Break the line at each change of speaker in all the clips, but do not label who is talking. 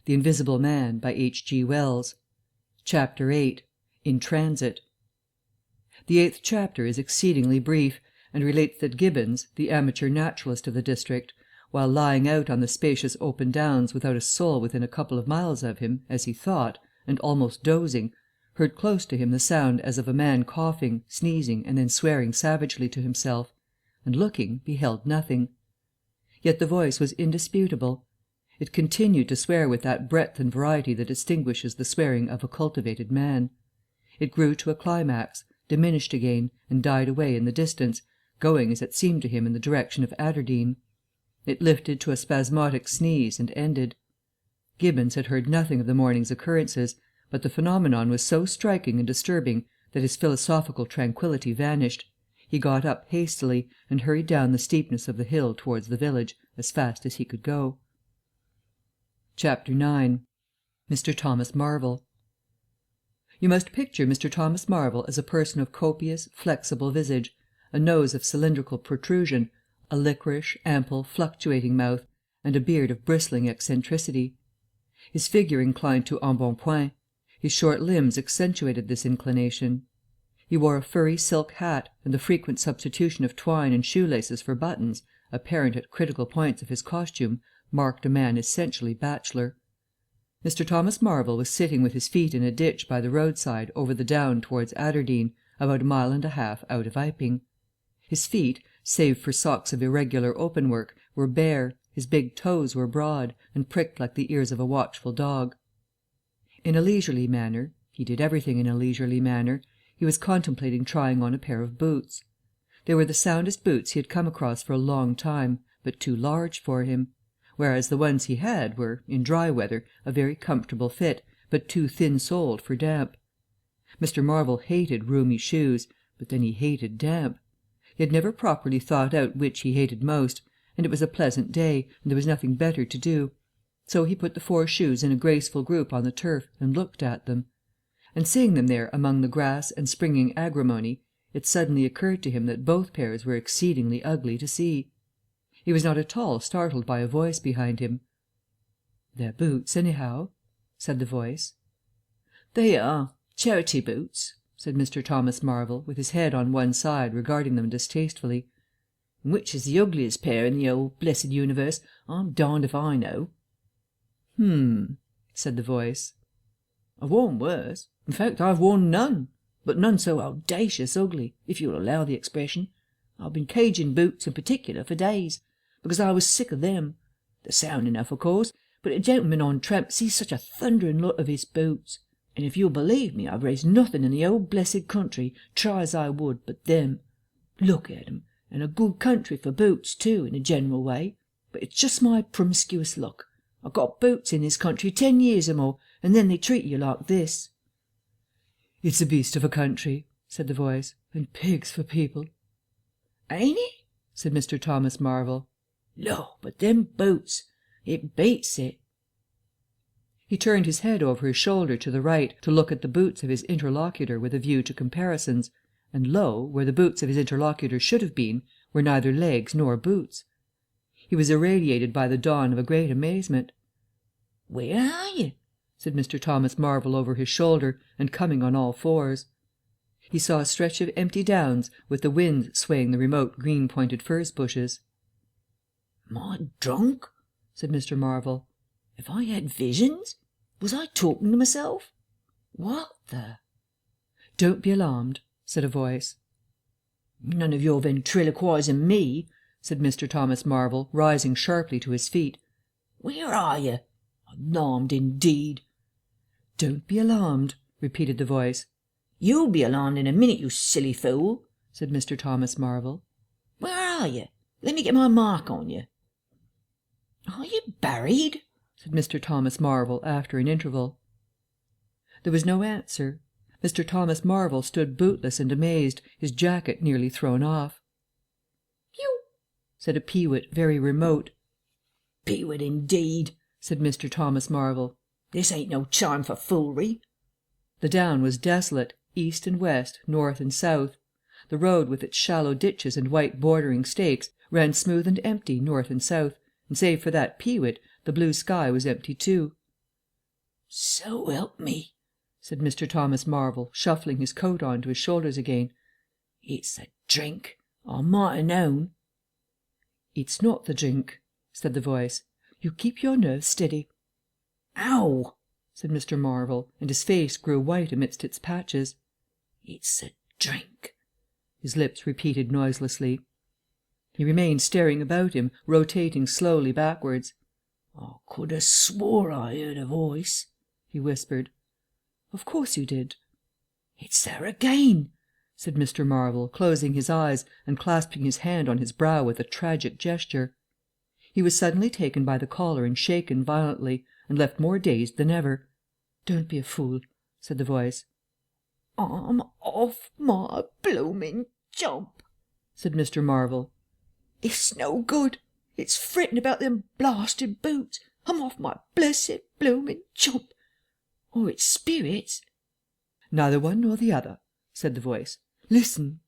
The Invisible Man, by H.G. Wells. Chapter 8. In Transit. The 8th chapter is exceedingly brief, and relates that Gibbons, the amateur naturalist of the district, while lying out on the spacious open downs without a soul within a couple of miles of him, as he thought, and almost dozing, heard close to him the sound as of a man coughing, sneezing, and then swearing savagely to himself, and looking, beheld nothing. Yet the voice was indisputable. It continued to swear with that breadth and variety that distinguishes the swearing of a cultivated man. It grew to a climax, diminished again, and died away in the distance, going as it seemed to him in the direction of Aberdeen. It lifted to a spasmodic sneeze and ended. Gibbons had heard nothing of the morning's occurrences, but the phenomenon was so striking and disturbing that his philosophical tranquillity vanished. He got up hastily, and hurried down the steepness of the hill towards the village as fast as he could go. Chapter 9. Mr. Thomas Marvel. You must picture Mr. Thomas Marvel as a person of copious, flexible visage, a nose of cylindrical protrusion, a liquorish, ample, fluctuating mouth, and a beard of bristling eccentricity. His figure inclined to embonpoint. His short limbs accentuated this inclination. He wore a furry silk hat, and the frequent substitution of twine and shoelaces for buttons, apparent at critical points of his costume, marked a man essentially bachelor. Mr. Thomas Marvel was sitting with his feet in a ditch by the roadside over the down towards Aberdeen, about 1.5 miles out of Iping. His feet, save for socks of irregular openwork, were bare, his big toes were broad, and pricked like the ears of a watchful dog. In a leisurely manner he did everything in a leisurely manner he was contemplating trying on a pair of boots. They were the soundest boots he had come across for a long time, but too large for him, whereas the ones he had were, in dry weather, a very comfortable fit, but too thin-soled for damp. Mr. Marvel hated roomy shoes, but then he hated damp. He had never properly thought out which he hated most, and it was a pleasant day, and there was nothing better to do. So he put the 4 shoes in a graceful group on the turf and looked at them. And seeing them there among the grass and springing agrimony, it suddenly occurred to him that both pairs were exceedingly ugly to see. He was not at all startled by a voice behind him. "They're boots, anyhow," said the voice. "They are. Charity boots," said Mr. Thomas Marvel, with his head on one side, regarding them distastefully. "And which is the ugliest pair in the old blessed universe, I'm darned if I know." Said the voice. "I've worn worse. In fact, I've worn none, but none so audacious ugly, if you'll allow the expression. I've been caging boots in particular for days, because I was sick of them. They're sound enough, of course, but a gentleman on tramp sees such a thundering lot of his boots. And if you'll believe me, I've raised nothing in the old blessed country, try as I would, but them. Look at 'em, and a good country for boots, too, in a general way. But it's just my promiscuous luck. I've got boots in this country 10 years or more, and then they treat you like this." "It's a beast of a country," said the voice, "and pigs for people." "Ain't it?" said Mr. Thomas Marvel. "Lor, but them boots, it beats it." He turned his head over his shoulder to the right to look at the boots of his interlocutor with a view to comparisons, and lo, where the boots of his interlocutor should have been, were neither legs nor boots. He was irradiated by the dawn of a great amazement. "Where are you?" said Mr. Thomas Marvel over his shoulder, and coming on all fours. He saw a stretch of empty downs, with the wind swaying the remote green-pointed furze bushes. "Am I drunk?" said Mr. Marvel. "Have I had visions? Was I talking to myself? What the—" "Don't be alarmed," said a voice. "None of your ventriloquising me," said Mr. Thomas Marvel, rising sharply to his feet. "Where are you? Alarmed, indeed." "Don't be alarmed," repeated the voice. "You'll be alarmed in a minute, you silly fool," said Mr. Thomas Marvel. "Where are you? Let me get my mark on you." "Are you buried?" said Mr. Thomas Marvel after an interval. There was no answer. Mr. Thomas Marvel stood bootless and amazed, his jacket nearly thrown off. "Pew!" said a peewit very remote. "Peewit, indeed," said Mr. Thomas Marvel. "This ain't no time for foolery." The down was desolate, east and west, north and south. The road, with its shallow ditches and white bordering stakes, ran smooth and empty north and south, and save for that peewit, the blue sky was empty too.
So help me,
said Mr. Thomas Marvel, shuffling his coat on to his shoulders again.
It's the drink. I might have known.
It's not the drink, said the voice. You keep your nerves steady.
Ow,
said Mr. Marvel, and his face grew white amidst its patches.
It's the drink,
his lips repeated noiselessly. He remained staring about him, rotating slowly backwards.
I could have swore I heard a voice,
he whispered. Of course you did.
It's there again,
said Mr. Marvel, closing his eyes and clasping his hand on his brow with a tragic gesture. He was suddenly taken by the collar and shaken violently, and left more dazed than ever. Don't be a fool, said the voice.
I'm off my bloomin' jump,
said Mr. Marvel.
It's no good. It's fretting about them blasted boots. I'm off my blessed bloomin' jump. Or it's spirits.
Neither one nor the other, said the voice. Listen.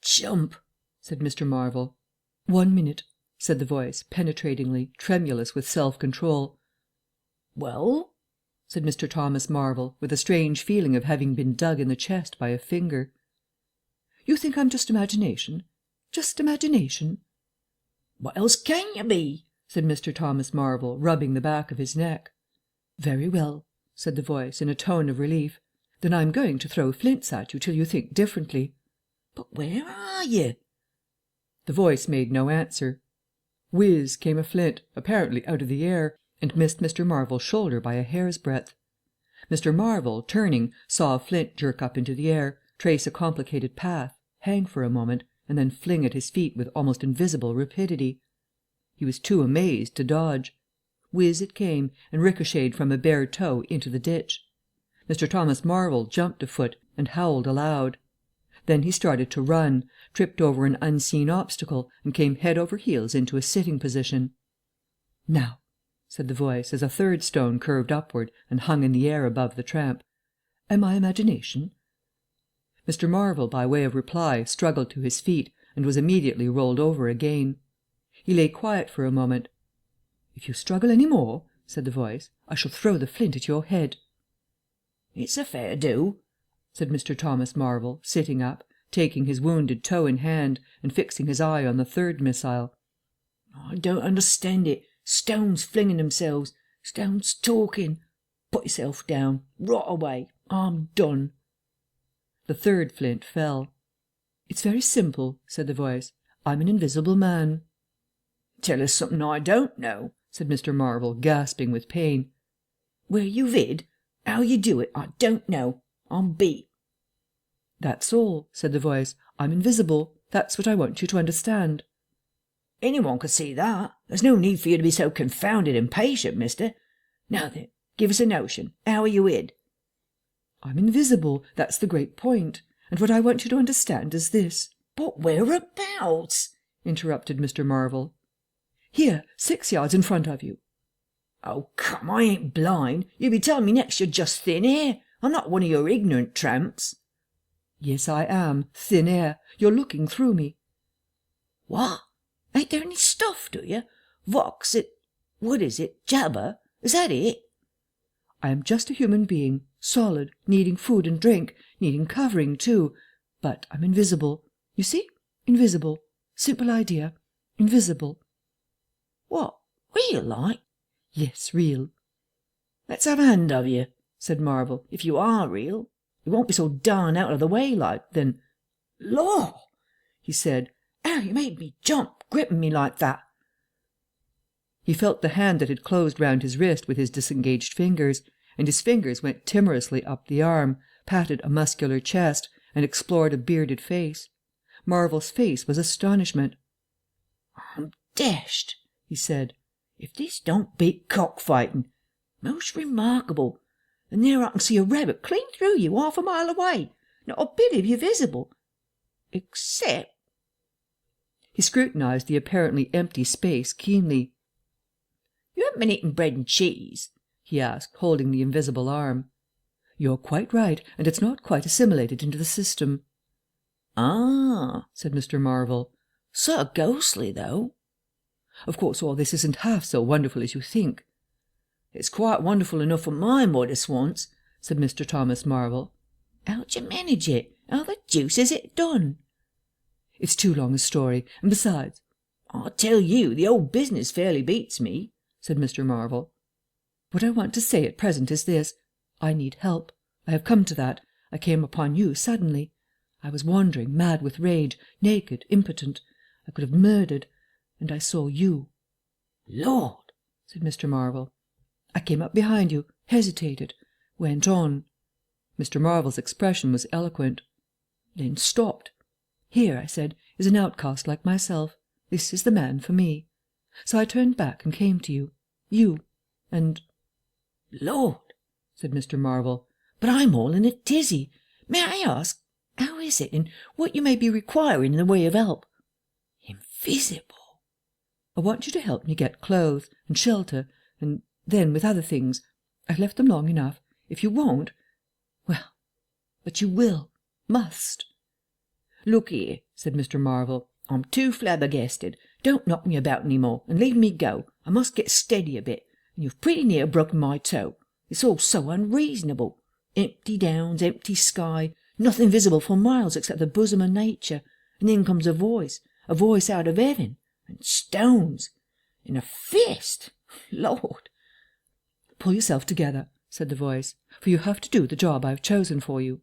Jump,
said Mr. Marvel. 1 minute, said the voice, penetratingly, tremulous with self-control.
Well,
said Mr. Thomas Marvel, with a strange feeling of having been dug in the chest by a finger. You think I'm just imagination? Just imagination?
What else can you be?
said Mr. Thomas Marvel, rubbing the back of his neck. Very well, said the voice, in a tone of relief. Then I'm going to throw flints at you till you think differently.
But where are you?
The voice made no answer. Whiz came a flint, apparently out of the air, and missed Mr. Marvel's shoulder by a hair's breadth. Mr. Marvel, turning, saw a flint jerk up into the air, trace a complicated path, hang for a moment, and then fling at his feet with almost invisible rapidity. He was too amazed to dodge. Whiz it came, and ricocheted from a bare toe into the ditch. Mr. Thomas Marvel jumped a foot and howled aloud. Then he started to run, tripped over an unseen obstacle, and came head over heels into a sitting position. Now, said the voice, as a third stone curved upward and hung in the air above the tramp. Am I imagination? Mr. Marvel, by way of reply, struggled to his feet, and was immediately rolled over again. He lay quiet for a moment. If you struggle any more, said the voice, I shall throw the flint at your head.
It's a fair do,
said Mr. Thomas Marvel, sitting up, taking his wounded toe in hand, and fixing his eye on the third missile.
I don't understand it. Stones flinging themselves, stones talking. Put yourself down, right away. I'm done.
The third flint fell. It's very simple, said the voice. I'm an invisible man.
Tell us something I don't know,
said Mr. Marvel, gasping with pain.
Where you vid? How you do it, I don't know. I'm beat.
That's all, said the voice. I'm invisible. That's what I want you to understand.
Anyone could see that. There's no need for you to be so confounded impatient, mister. Now then, give us a notion. How are you hid?
I'm invisible. That's the great point. And what I want you to understand is this.
But whereabouts?
Interrupted Mr. Marvel. Here, 6 yards in front of you.
Oh, come, I ain't blind. You'll be telling me next you're just thin air. I'm not one of your ignorant tramps.
Yes, I am. Thin air. You're looking through me.
What? Ain't there any stuff, do you? Vox, what is it, jabber? Is that it?
I am just a human being, solid, needing food and drink, needing covering too. But I'm invisible. You see? Invisible. Simple idea. Invisible.
What? Real like?
Yes, real.
Let's have a hand of you, said Marvel. If you are real, you won't be so darn out of the way like, then... Law! He said. How you made me jump, gripping me like that.
He felt the hand that had closed round his wrist with his disengaged fingers, and his fingers went timorously up the arm, patted a muscular chest, and explored a bearded face. Marvel's face was astonishment.
I'm dashed, he said. If this don't beat cockfighting. Most remarkable. And there I can see a rabbit clean through you, half a mile away. Not a bit of you visible. Except...
He scrutinized the apparently empty space keenly.
You haven't been eating bread and cheese? He asked, holding the invisible arm.
You're quite right, and it's not quite assimilated into the system.
Ah,
said Mr. Marvel.
Sort of ghostly, though.
Of course, all this isn't half so wonderful as you think.
It's quite wonderful enough for my modest wants," said Mr. Thomas Marvel. "How d'ye manage it? How the deuce is it done?"
"It's too long a story, and besides—"
"I tell you, the whole business fairly beats me," said Mr. Marvel.
"What I want to say at present is this. I need help. I have come to that. I came upon you suddenly. I was wandering, mad with rage, naked, impotent. I could have murdered. And I saw you."
"Lord!"
said Mr. Marvel. "I came up behind you, hesitated, went on." Mr. Marvel's expression was eloquent. "Then stopped. 'Here,' I said, 'is an outcast like myself. This is the man for me.' So I turned back and came to you. You. And—"
"Lord!" said Mr. Marvel. "But I'm all in a tizzy. May I ask, how is it, and what you may be requiring in the way of help? Invisible!"
"I want you to help me get clothes and shelter, and then, with other things. I've left them long enough. If you won't, well, but you will, must."
"Look here," said Mr. Marvel. "I'm too flabbergasted. Don't knock me about any more, and leave me go. I must get steady a bit, and you've pretty near broken my toe. It's all so unreasonable. Empty downs, empty sky, nothing visible for miles except the bosom of nature, and then comes a voice out of heaven, and stones, and a fist. Lord!"
"Pull yourself together," said the voice, "for you have to do the job I've chosen for you."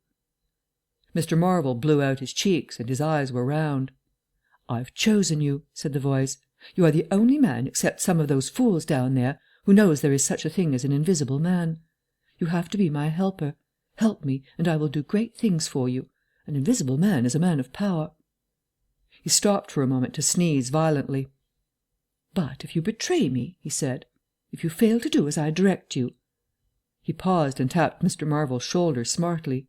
Mr. Marvel blew out his cheeks, and his eyes were round. "I've chosen you," said the voice. "You are the only man, except some of those fools down there, who knows there is such a thing as an invisible man. You have to be my helper. Help me, and I will do great things for you. An invisible man is a man of power." He stopped for a moment to sneeze violently. "But if you betray me," he said, "if you fail to do as I direct you—" He paused and tapped Mr. Marvel's shoulder smartly.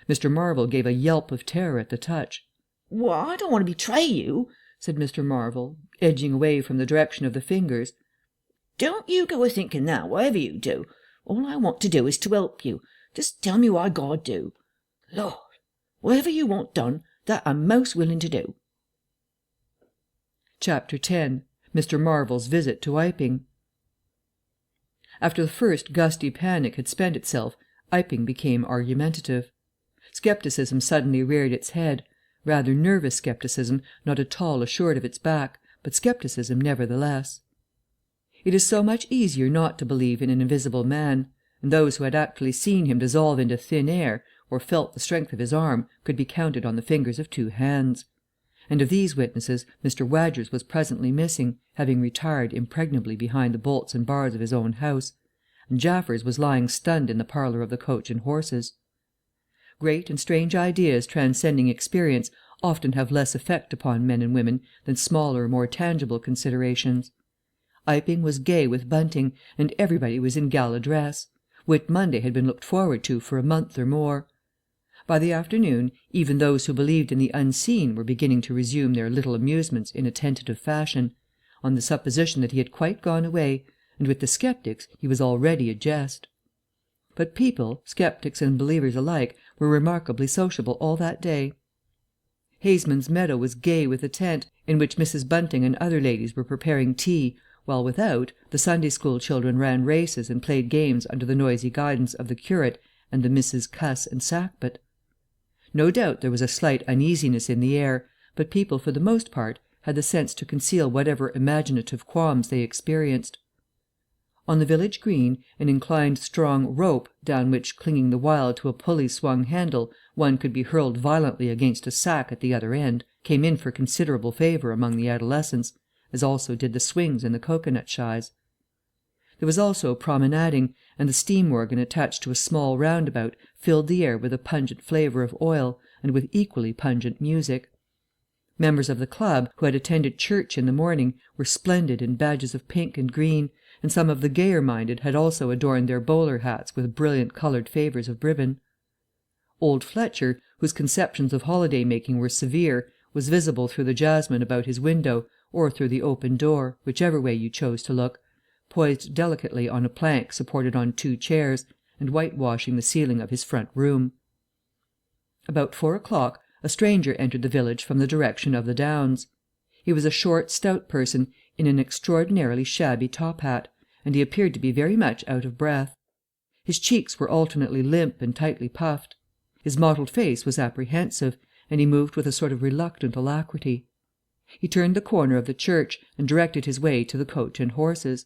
Mr. Marvel gave a yelp of terror at the touch.
"Well, I don't want to betray you," said Mr. Marvel, edging away from the direction of the fingers. "Don't you go a-thinking that, whatever you do. All I want to do is to help you. Just tell me what I gotta do. Lord, whatever you want done, that I'm most willing to do."
Chapter 10. Mr. Marvel's Visit to Iping. After the first gusty panic had spent itself, Iping became argumentative. Scepticism suddenly reared its head, rather nervous scepticism, not at all assured of its back, but scepticism nevertheless. It is so much easier not to believe in an invisible man, and those who had actually seen him dissolve into thin air, or felt the strength of his arm, could be counted on the fingers of 2 hands. And of these witnesses Mr. Wadgers was presently missing, having retired impregnably behind the bolts and bars of his own house, and Jaffers was lying stunned in the parlour of the Coach and Horses. Great and strange ideas transcending experience often have less effect upon men and women than smaller, more tangible considerations. Iping was gay with bunting, and everybody was in gala dress. Whit Monday had been looked forward to for a month or more. By the afternoon, even those who believed in the unseen were beginning to resume their little amusements in a tentative fashion, on the supposition that he had quite gone away, and with the sceptics he was already a jest. But people, sceptics and believers alike, were remarkably sociable all that day. Haysman's Meadow was gay with a tent, in which Mrs. Bunting and other ladies were preparing tea, while without, the Sunday school children ran races and played games under the noisy guidance of the curate and the Misses Cuss and Sackbut. No doubt there was a slight uneasiness in the air, but people for the most part had the sense to conceal whatever imaginative qualms they experienced. On the village green, an inclined strong rope, down which, clinging the while to a pulley-swung handle, one could be hurled violently against a sack at the other end, came in for considerable favour among the adolescents, as also did the swings and the cocoanut shies. There was also promenading, and the steam organ attached to a small roundabout filled the air with a pungent flavour of oil, and with equally pungent music. Members of the club, who had attended church in the morning, were splendid in badges of pink and green, and some of the gayer-minded had also adorned their bowler hats with brilliant coloured favours of ribbon. Old Fletcher, whose conceptions of holiday-making were severe, was visible through the jasmine about his window, or through the open door, whichever way you chose to look, poised delicately on a plank supported on 2 chairs, and whitewashing the ceiling of his front room. About 4 o'clock a stranger entered the village from the direction of the Downs. He was a short, stout person, in an extraordinarily shabby top hat, and he appeared to be very much out of breath. His cheeks were alternately limp and tightly puffed. His mottled face was apprehensive, and he moved with a sort of reluctant alacrity. He turned the corner of the church, and directed his way to the Coach and Horses.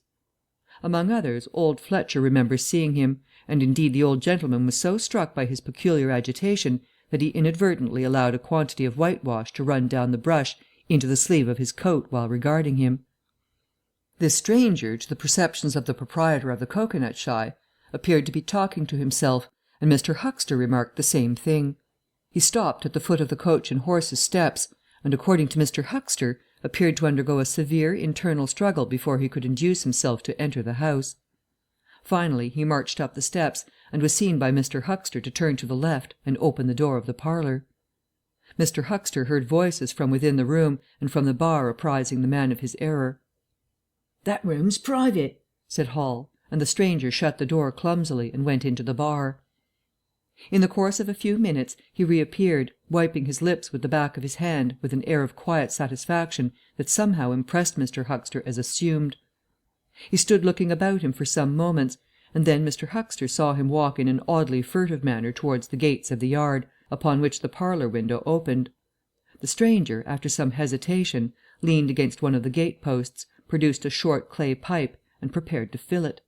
Among others, old Fletcher remembers seeing him, and indeed the old gentleman was so struck by his peculiar agitation that he inadvertently allowed a quantity of whitewash to run down the brush into the sleeve of his coat while regarding him. This stranger, to the perceptions of the proprietor of the cocoanut shy, appeared to be talking to himself, and Mr. Huxter remarked the same thing. He stopped at the foot of the Coach and Horses steps, and, according to Mr. Huxter, appeared to undergo a severe internal struggle before he could induce himself to enter the house. Finally he marched up the steps, and was seen by Mr. Huxter to turn to the left and open the door of the parlour. Mr. Huxter heard voices from within the room and from the bar apprising the man of his error.
"That room's private,"
said Hall, and the stranger shut the door clumsily and went into the bar. In the course of a few minutes he reappeared, wiping his lips with the back of his hand with an air of quiet satisfaction that somehow impressed Mr. Huxter as assumed. He stood looking about him for some moments, and then Mr. Huxter saw him walk in an oddly furtive manner towards the gates of the yard, upon which the parlour window opened. The stranger, after some hesitation, leaned against one of the gate-posts, produced a short clay pipe, and prepared to fill it.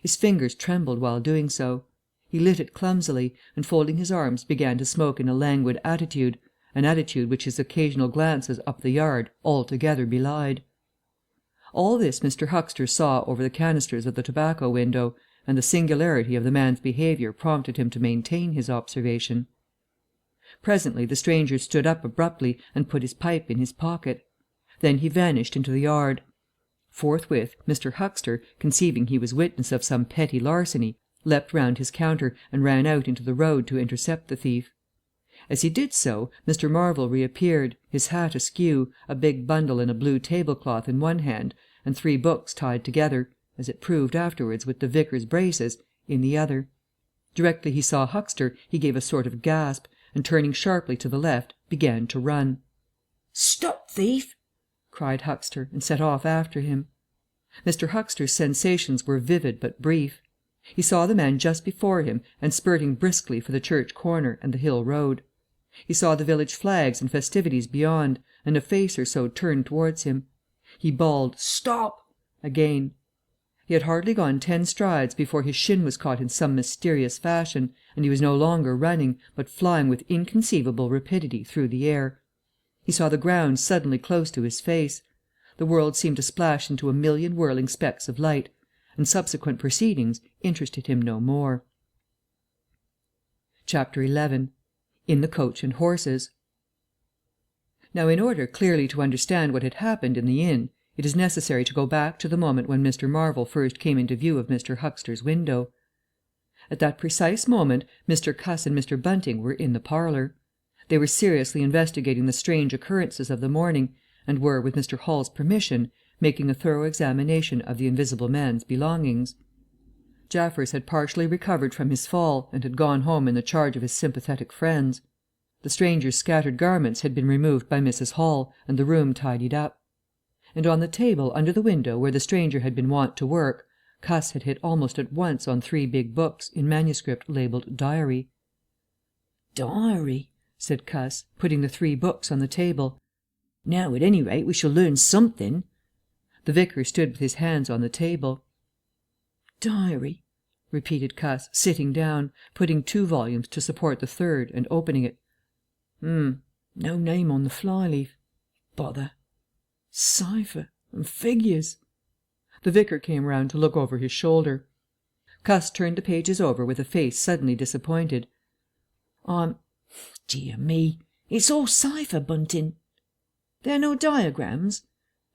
His fingers trembled while doing so. He lit it clumsily, and folding his arms began to smoke in a languid attitude, an attitude which his occasional glances up the yard altogether belied. All this Mr. Huxter saw over the canisters of the tobacco window, and the singularity of the man's behaviour prompted him to maintain his observation. Presently the stranger stood up abruptly and put his pipe in his pocket. Then he vanished into the yard. Forthwith Mr. Huxter, conceiving he was witness of some petty larceny, leapt round his counter and ran out into the road to intercept the thief. As he did so, Mr. Marvel reappeared, his hat askew, a big bundle in a blue tablecloth in one hand, and 3 books tied together, as it proved afterwards with the vicar's braces, in the other. Directly he saw Huxter he gave a sort of gasp, and turning sharply to the left, began to run.
"Stop, thief!"
cried Huxter, and set off after him. Mr. Huxter's sensations were vivid but brief. He saw the man just before him and spurting briskly for the church corner and the hill road. He saw the village flags and festivities beyond, and a face or so turned towards him. He bawled "Stop!" again. He had hardly gone 10 strides before his shin was caught in some mysterious fashion, and he was no longer running, but flying with inconceivable rapidity through the air. He saw the ground suddenly close to his face. The world seemed to splash into a million whirling specks of light, and subsequent proceedings interested him no more. Chapter 11. In the Coach and Horses. Now, in order clearly to understand what had happened in the inn, it is necessary to go back to the moment when Mr. Marvel first came into view of Mr. Huxter's window. At that precise moment Mr. Cuss and Mr. Bunting were in the parlour. They were seriously investigating the strange occurrences of the morning, and were, with Mr. Hall's permission, making a thorough examination of the invisible man's belongings. Jaffers had partially recovered from his fall, and had gone home in the charge of his sympathetic friends. The stranger's scattered garments had been removed by Mrs. Hall, and the room tidied up. And on the table under the window where the stranger had been wont to work, Cuss had hit almost at once on 3 big books in manuscript labelled Diary.
"Diary,"
said Cuss, putting the 3 books on the table.
"Now, at any rate, we shall learn something."
The vicar stood with his hands on the table.
"Diary,"
repeated Cuss, sitting down, putting 2 volumes to support the 3rd, and opening it.
No name on the fly-leaf. Bother. Cipher and figures."
The vicar came round to look over his shoulder. Cuss turned the pages over with a face suddenly disappointed.
Dear me, it's all cipher, Bunting."
"There are no diagrams?"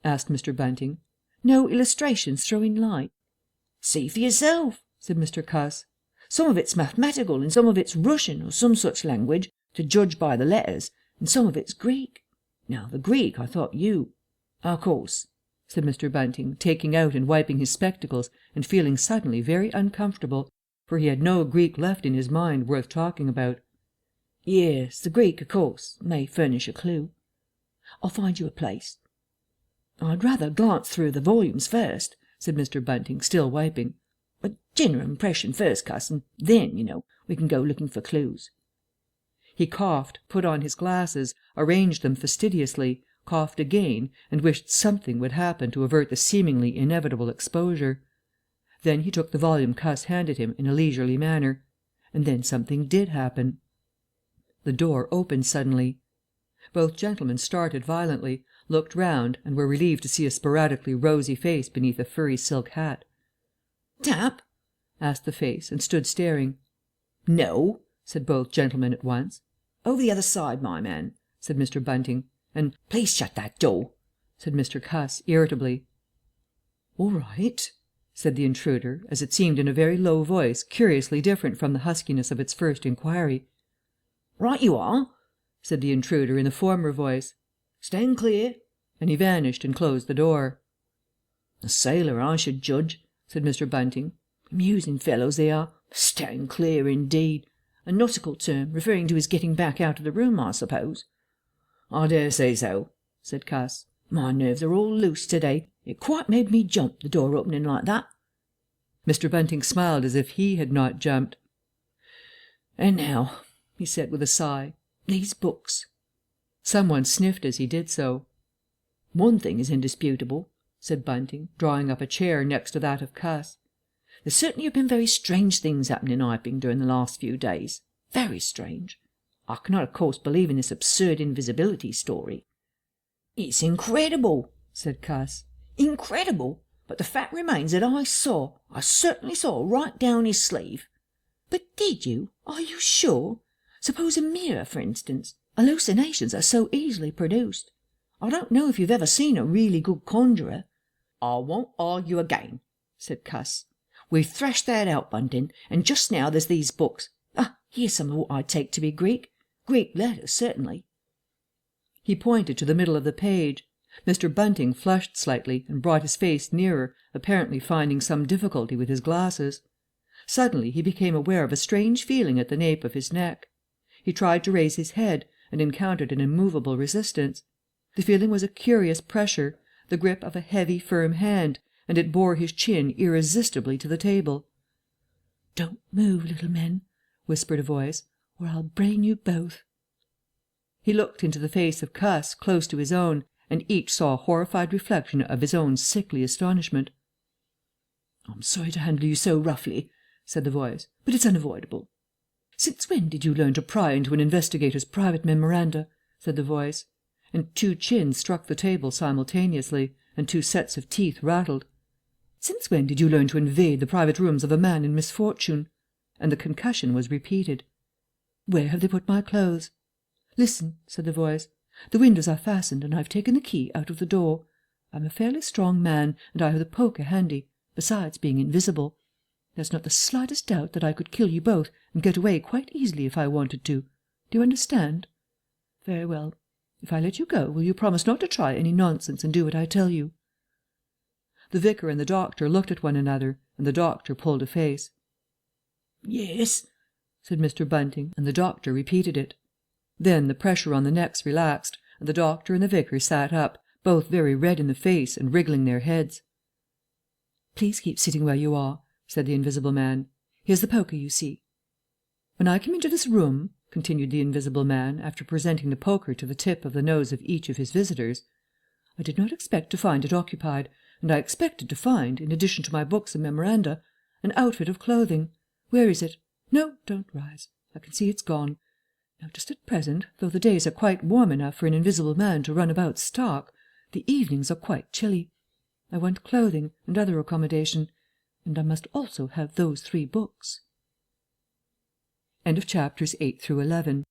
asked Mr. Bunting.
"No illustrations throwing light?" "See for yourself," said Mr. Cuss. "Some of it's mathematical, and some of it's Russian, or some such language, to judge by the letters, and some of it's Greek. Now, the Greek I thought you—" "Of course," said Mr. Bunting, taking out and wiping his spectacles, and feeling suddenly very uncomfortable, for he had no Greek left in his mind worth talking about. "Yes, the Greek, of course, may furnish a clue. I'll find you a place." "I'd rather glance through the volumes first,"
said Mr. Bunting, still wiping.
"A general impression first, cuss, and then, we can go looking for clues."
He coughed, put on his glasses, arranged them fastidiously, coughed again, and wished something would happen to avert the seemingly inevitable exposure. Then he took the volume Cuss handed him in a leisurely manner. And then something did happen. The door opened suddenly. Both gentlemen started violently, looked round, and were relieved to see a sporadically rosy face beneath a furry silk hat.
"Tap?"
asked the face, and stood staring.
"No," said
both gentlemen at once.
"Over the other side, my man,"
said Mr. Bunting, and
"please shut that door,"
said Mr. Cuss irritably.
"All right,"
said the intruder, as it seemed in a very low voice, curiously different from the huskiness of its first inquiry.
"Right you are,"
said the intruder in the former voice.
"Stand clear,"
and he vanished and closed the door.
"A sailor, I should judge," said Mr. Bunting. "Amusing fellows they are. Stand clear, indeed. A nautical term, referring to his getting back out of the room, I suppose." "I dare say so," said Cuss. "My nerves are all loose to-day. It quite made me jump, the door opening like that."
Mr. Bunting smiled as if he had not jumped.
"And now," he said with a sigh, "these books."
Someone sniffed as he did so.
"One thing is indisputable," said Bunting,
drawing up a chair next to that of Cuss.
"There certainly have been very strange things happening in Iping during the last few days. Very strange. I cannot, of course, believe in this absurd invisibility story." "It's incredible," said Cuss. "Incredible. But the fact remains that I certainly saw right down his sleeve." "But did you? Are you sure? Suppose a mirror, for instance. Hallucinations are so easily produced. I don't know if you've ever seen a really good conjurer." "I won't argue again," said Cuss. "We've thrashed that out, Bunting, and just now there's these books. Here's some of what I take to be Greek. Greek letters, certainly."
He pointed to the middle of the page. Mr. Bunting flushed slightly and brought his face nearer, apparently finding some difficulty with his glasses. Suddenly he became aware of a strange feeling at the nape of his neck. He tried to raise his head, and encountered an immovable resistance. The feeling was a curious pressure, the grip of a heavy, firm hand, and it bore his chin irresistibly to the table.
"Don't move, little men," whispered a voice, "or I'll brain you both."
He looked into the face of Cuss, close to his own, and each saw a horrified reflection of his own sickly astonishment.
"I'm sorry to handle you so roughly," said the voice, "but it's unavoidable."
"Since when did you learn to pry into an investigator's private memoranda?" said the voice, and two chins struck the table simultaneously, and two sets of teeth rattled. "Since when did you learn to invade the private rooms of a man in misfortune?" And the concussion was repeated. "Where have they put my clothes?" "Listen," said the voice. "The windows are fastened, and I've taken the key out of the door. I'm a fairly strong man, and I have the poker handy, besides being invisible. There's not the slightest doubt that I could kill you both and get away quite easily if I wanted to. Do you understand? Very well. If I let you go, will you promise not to try any nonsense and do what I tell you?" The vicar and the doctor looked at one another, and the doctor pulled a face.
"Yes,"
said Mr. Bunting, and the doctor repeated it. Then the pressure on the necks relaxed, and the doctor and the vicar sat up, both very red in the face and wriggling their heads. "Please keep sitting where you are," said the Invisible Man. "Here's the poker, you see." "When I came into this room," continued the Invisible Man, after presenting the poker to the tip of the nose of each of his visitors, "I did not expect to find it occupied, and I expected to find, in addition to my books and memoranda, an outfit of clothing. Where is it? No, don't rise. I can see it's gone. Now, just at present, though the days are quite warm enough for an invisible man to run about stark, the evenings are quite chilly. I want clothing and other accommodation, and I must also have those 3 books." End of chapters 8 through 11.